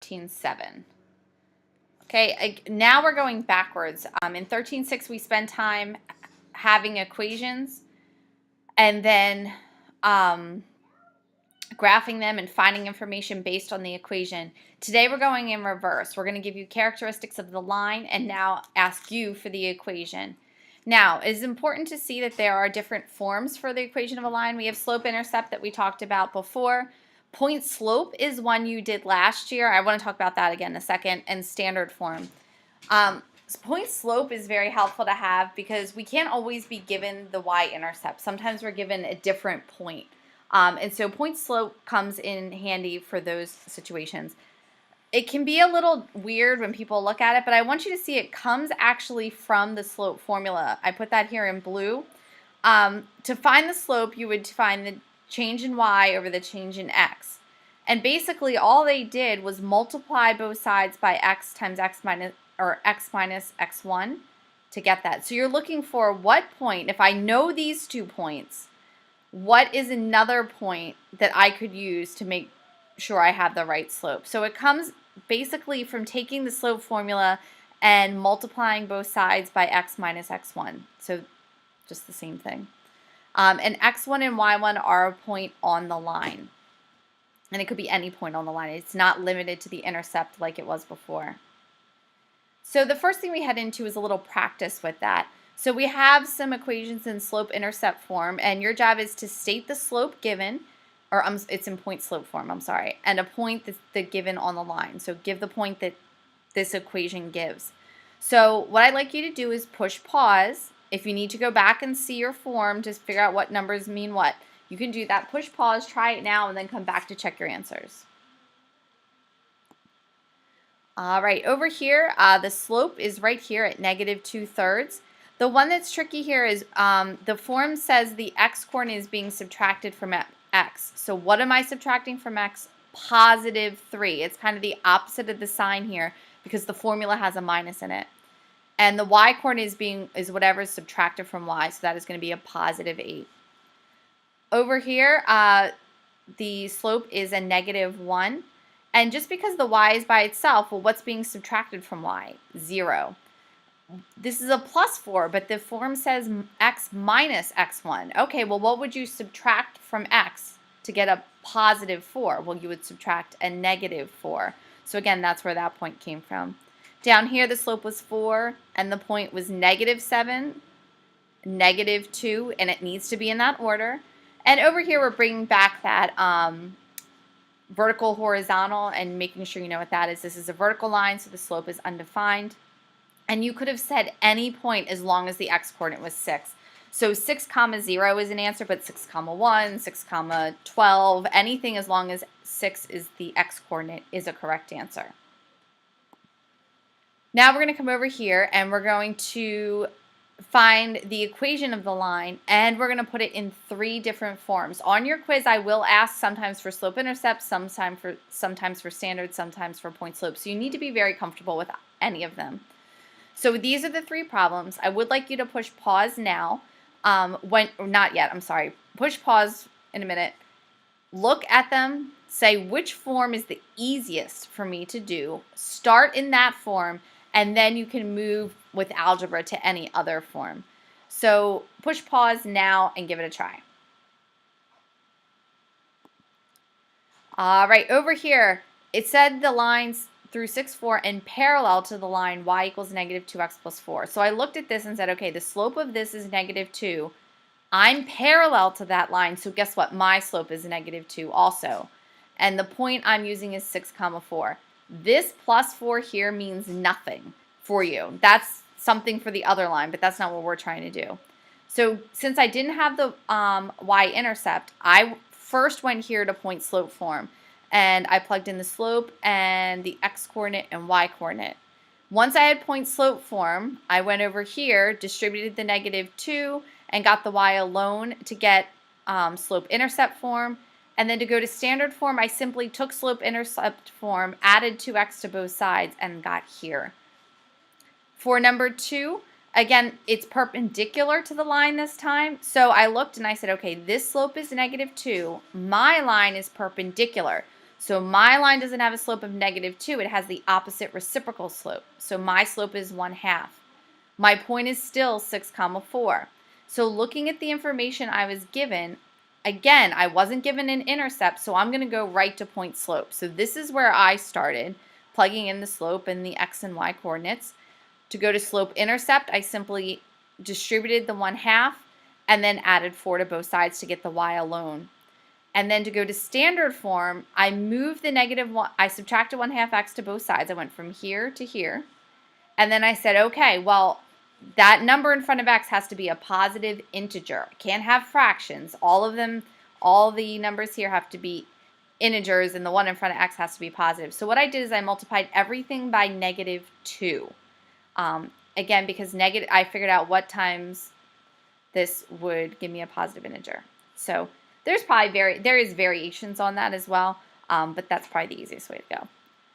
13.7. Okay, now we're going backwards. In 13.6, we spend time having equations and then graphing them and finding information based on the equation. Today we're going in reverse. We're going to give you characteristics of the line and now ask you for the equation. Now, it is important to see that there are different forms for the equation of a line. We have slope-intercept that we talked about before. Point slope is one you did last year. I want to talk about that again in a second. And standard form. Point slope is very helpful to have because we can't always be given the y-intercept. Sometimes we're given a different point. And so point slope comes in handy for those situations. It can be a little weird when people look at it, but I want you to see it comes actually from the slope formula. I put that here in blue. To find the slope, you would find the change in y over the change in x. And basically all they did was multiply both sides by x times x minus, or x minus x1 to get that. So you're looking for what point, if I know these 2 points, what is another point that I could use to make sure I have the right slope? So it comes basically from taking the slope formula and multiplying both sides by x minus x1. So just the same thing. And x1 and y1 are a point on the line. And it could be any point on the line. It's not limited to the intercept like it was before. So the first thing we head into is a little practice with that. So we have some equations in slope-intercept form, and your job is to state the slope given, or it's in point slope form, I'm sorry, and a point that's given on the line. So give the point that this equation gives. So what I'd like you to do is push pause. If you need to go back and see your form to figure out what numbers mean what, you can do that. Push pause, try it now, and then come back to check your answers. All right, over here, the slope is right here at -2/3. The one that's tricky here is the form says the x-coordinate is being subtracted from x. So what am I subtracting from x? +3. It's kind of the opposite of the sign here because the formula has a minus in it. And the y-coordinate is whatever is subtracted from y, so that is going to be a +8. Over here, the slope is a -1. And just because the y is by itself, well, what's being subtracted from y? 0. This is a +4, but the form says x minus x1. Okay, well, what would you subtract from x to get a +4? Well, you would subtract a -4. So again, that's where that point came from. Down here, the slope was 4, and the point was -7, -2, and it needs to be in that order. And over here, we're bringing back that vertical, horizontal, and making sure you know what that is. This is a vertical line, so the slope is undefined. And you could have said any point as long as the x-coordinate was 6. So 6, 0 is an answer, but 6, 1, 6, 12, anything as long as 6 is the x-coordinate is a correct answer. Now we're going to come over here and we're going to find the equation of the line, and we're going to put it in 3 different forms. On your quiz, I will ask sometimes for slope-intercept, sometimes for standard, sometimes for point slope. So you need to be very comfortable with any of them. So these are the 3 problems. I would like you to push pause now. Not yet, I'm sorry. Push pause in a minute. Look at them. Say which form is the easiest for me to do. Start in that form, and then you can move with algebra to any other form. So push pause now and give it a try. All right, over here, it said the lines through 6, 4, and parallel to the line y equals -2x plus 4. So I looked at this and said, okay, the slope of this is -2. I'm parallel to that line, so guess what? My slope is -2 also. And the point I'm using is 6, 4. This +4 here means nothing for you. That's something for the other line, but that's not what we're trying to do. So since I didn't have the y-intercept, I first went here to point slope form. And I plugged in the slope and the x-coordinate and y-coordinate. Once I had point slope form, I went over here, distributed the -2, and got the y alone to get slope-intercept form. And then to go to standard form, I simply took slope-intercept form, added 2x to both sides, and got here. For number 2, again, it's perpendicular to the line this time. So I looked and I said, okay, this slope is -2. My line is perpendicular. So my line doesn't have a slope of -2. It has the opposite reciprocal slope. So my slope is 1/2. My point is still 6, 4. So looking at the information I was given, again, I wasn't given an intercept, so I'm going to go right to point slope. So this is where I started, plugging in the slope and the x and y coordinates. To go to slope intercept, I simply distributed the 1/2 and then added 4 to both sides to get the y alone. And then to go to standard form, I moved the -1, I subtracted 1/2 x to both sides. I went from here to here. And then I said, okay, well, that number in front of x has to be a positive integer. I can't have fractions. All of them, all the numbers here have to be integers, and the one in front of x has to be positive. So what I did is I multiplied everything by -2. Again, because I figured out what times this would give me a positive integer. So there's probably there is variations on that as well, but that's probably the easiest way to go.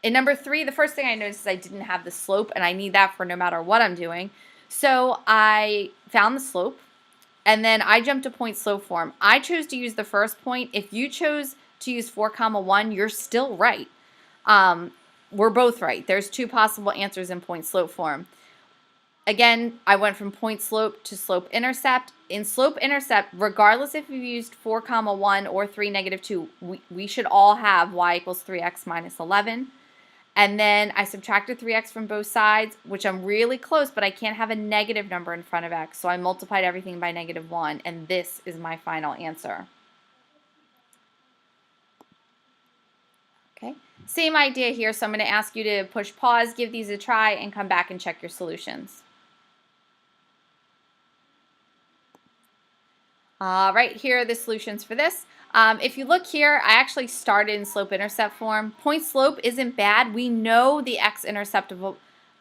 In number 3, the first thing I noticed is I didn't have the slope, and I need that for no matter what I'm doing. So I found the slope, and then I jumped to point slope form. I chose to use the first point. If you chose to use 4, 1, you're still right. We're both right. There's 2 possible answers in point slope form. Again, I went from point slope to slope intercept. In slope intercept, regardless if you used 4, 1 or 3, -2, we should all have y equals 3x minus 11. And then I subtracted 3x from both sides, which I'm really close, but I can't have a negative number in front of x. So I multiplied everything by -1, and this is my final answer. Okay, same idea here. So I'm going to ask you to push pause, give these a try, and come back and check your solutions. Right here are the solutions for this. If you look here, I actually started in slope-intercept form. Point slope isn't bad. We know the x-intercept or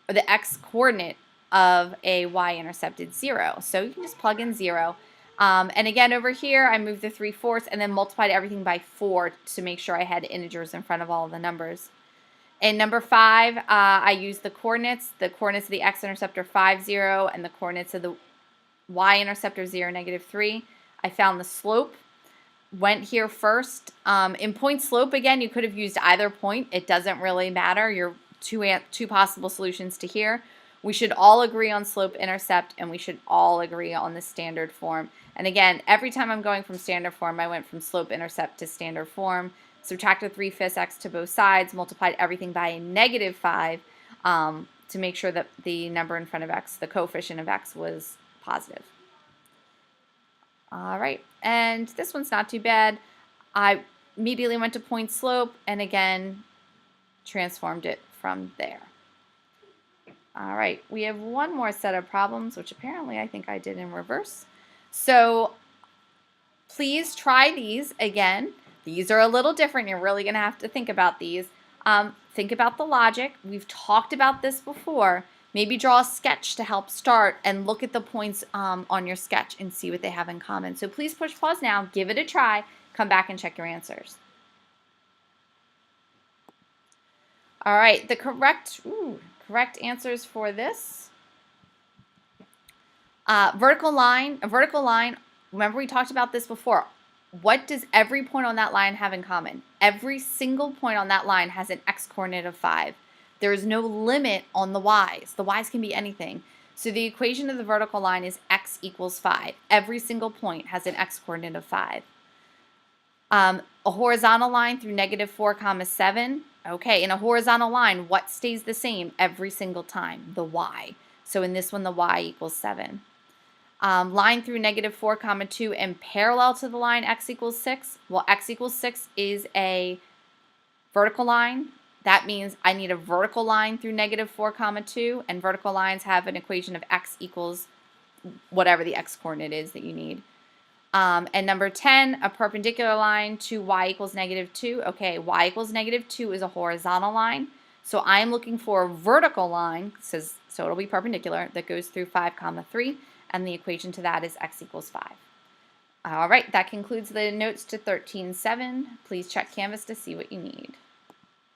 the x-coordinate of a y-intercept is 0. So you can just plug in 0. And again, over here, I moved the 3/4 and then multiplied everything by 4 to make sure I had integers in front of all of the numbers. In number 5, I used the coordinates. The coordinates of the x-intercept are 5, 0, and the coordinates of the y-intercept are 0, -3. I found the slope, went here first. In point slope, again, you could have used either point. It doesn't really matter. Your two possible solutions to here. We should all agree on slope intercept, and we should all agree on the standard form. And again, every time I'm going from standard form, I went from slope intercept to standard form, subtracted 3/5 x to both sides, multiplied everything by a -5 to make sure that the number in front of x, the coefficient of x, was positive. All right, and this one's not too bad. I immediately went to point slope and again transformed it from there. All right, we have one more set of problems, which apparently I think I did in reverse. So please try these again. These are a little different. You're really going to have to think about these. Think about the logic. We've talked about this before. Maybe draw a sketch to help start and look at the points on your sketch and see what they have in common. So please push pause now, give it a try, come back and check your answers. All right, the correct answers for this. A vertical line, remember we talked about this before. What does every point on that line have in common? Every single point on that line has an x-coordinate of 5. There is no limit on the y's. The y's can be anything. So the equation of the vertical line is x equals 5. Every single point has an x-coordinate of 5. A horizontal line through -4, 7. Okay, in a horizontal line, what stays the same every single time? The y. So in this one, the y equals 7. Line through -4, 2 and parallel to the line x equals 6. Well, x equals 6 is a vertical line. That means I need a vertical line through -4, 2, and vertical lines have an equation of x equals whatever the x-coordinate is that you need. And number 10, a perpendicular line to y equals -2. Okay, y equals -2 is a horizontal line. So I'm looking for a vertical line, so it'll be perpendicular, that goes through 5, 3, and the equation to that is x equals 5. All right, that concludes the notes to 13.7. Please check Canvas to see what you need.